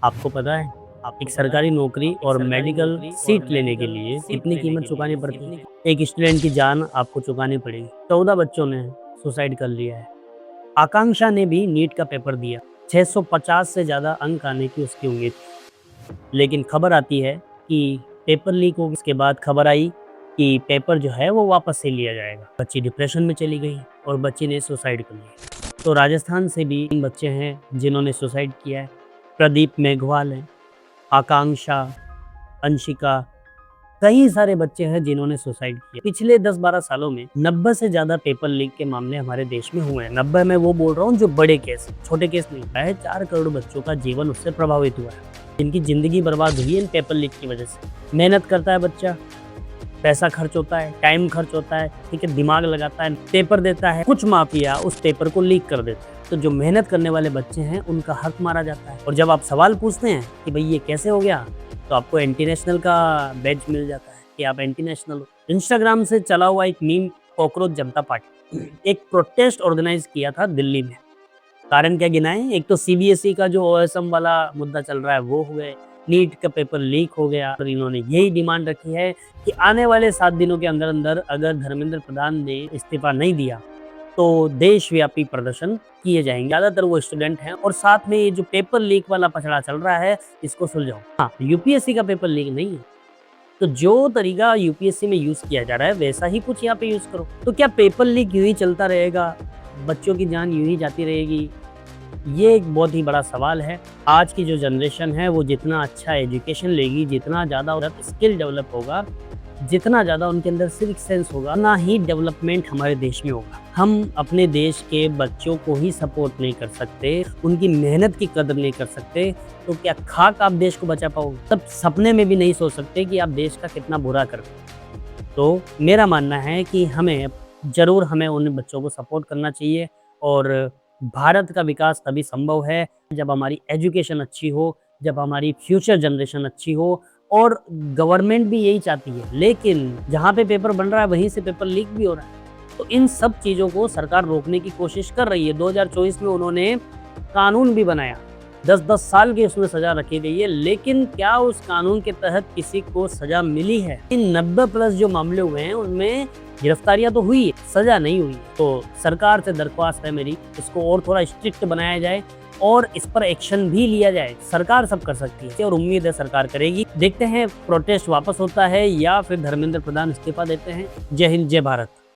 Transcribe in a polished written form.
आपको पता है आप एक सरकारी नौकरी और मेडिकल सीट लेने के लिए कितनी कीमत चुकानी पड़ती है? एक स्टूडेंट की जान आपको चुकानी पड़ेगी। 14 बच्चों ने सुसाइड कर लिया है। आकांक्षा ने भी नीट का पेपर दिया। 650 से ज़्यादा अंक आने की उसकी उम्मीद थी। लेकिन खबर आती है कि पेपर लीक हो, इसके बाद खबर आई कि पेपर जो है वो वापस से लिया जाएगा। बच्ची डिप्रेशन में चली गई और बच्ची ने सुसाइड कर लिया। तो राजस्थान से भी 3 बच्चे हैं जिन्होंने सुसाइड किया है। प्रदीप मेघवाल हैं, आकांक्षा, अंशिका, कई सारे बच्चे हैं जिन्होंने सुसाइड किया। पिछले 10-12 सालों में 90 से ज़्यादा पेपर लीक के मामले हमारे देश में हुए हैं। 90 में वो बोल रहा हूँ जो बड़े केस, छोटे केस नहीं है। 4 करोड़ बच्चों का जीवन उससे प्रभावित हुआ है, जिनकी ज़िंदगी बर्बाद हुई है इन पेपर लीक की वजह से। मेहनत करता है बच्चा, पैसा खर्च होता है, टाइम खर्च होता है, ठीक है, दिमाग लगाता है, पेपर देता है, कुछ माफिया उस पेपर को लीक कर देते हैं। तो जो मेहनत करने वाले बच्चे हैं उनका हक मारा जाता है। और जब आप सवाल पूछते हैं कि भाई ये कैसे हो गया, तो आपको एंटी नेशनल का बैज मिल जाता है कि आप एंटी नेशनल हो। इंस्टाग्राम से चला हुआ एक मीम, कॉकरोच जनता पार्टी, एक प्रोटेस्ट ऑर्गेनाइज किया था दिल्ली में। कारण क्या गिनाए? एक तो सीबीएसई का जो ओएसएम वाला मुद्दा चल रहा है वो हो गए, नीट का पेपर लीक हो गया। और इन्होंने यही डिमांड रखी है कि आने वाले 7 दिनों के अंदर अंदर अगर धर्मेंद्र प्रधान ने इस्तीफा नहीं दिया तो देशव्यापी प्रदर्शन किए जाएंगे। ज्यादातर वो स्टूडेंट हैं और साथ में ये जो पेपर लीक वाला पछड़ा चल रहा है इसको सुलझाओ। हाँ, यूपीएससी का पेपर लीक नहीं है, तो जो तरीका यूपीएससी में यूज किया जा रहा है वैसा ही कुछ यहाँ पे यूज करो। तो क्या पेपर लीक यूं ही चलता रहेगा, बच्चों की जान यूं ही जाती रहेगी? ये एक बहुत ही बड़ा सवाल है। आज की जो जनरेशन है वो जितना अच्छा एजुकेशन लेगी, जितना ज़्यादा उनका स्किल डेवलप होगा, जितना ज़्यादा उनके अंदर सिविक सेंस होगा, उतना ही डेवलपमेंट हमारे देश में होगा। हम अपने देश के बच्चों को ही सपोर्ट नहीं कर सकते, उनकी मेहनत की कदर नहीं कर सकते, तो क्या खाक आप देश को बचा पाओगे? तब सपने में भी नहीं सोच सकते कि आप देश का कितना बुरा कर। तो मेरा मानना है कि हमें उन बच्चों को सपोर्ट करना चाहिए। और भारत का विकास तभी संभव है जब हमारी एजुकेशन अच्छी हो, जब हमारी फ्यूचर जनरेशन अच्छी हो। और गवर्नमेंट भी यही चाहती है, लेकिन जहाँ पे पेपर बन रहा है वहीं से पेपर लीक भी हो रहा है। तो इन सब चीज़ों को सरकार रोकने की कोशिश कर रही है। 2024 में उन्होंने कानून भी बनाया, 10-10 साल की उसमें सजा रखी गई है, लेकिन क्या उस कानून के तहत किसी को सजा मिली है? इन 90 प्लस जो मामले हुए हैं उनमें गिरफ्तारियां तो हुई है, सजा नहीं हुई। तो सरकार से दरख्वास्त है मेरी, इसको और थोड़ा स्ट्रिक्ट बनाया जाए और इस पर एक्शन भी लिया जाए। सरकार सब कर सकती है और उम्मीद है सरकार करेगी। देखते हैं प्रोटेस्ट वापस होता है या फिर धर्मेंद्र प्रधान इस्तीफा देते हैं। जय हिंद, जय भारत।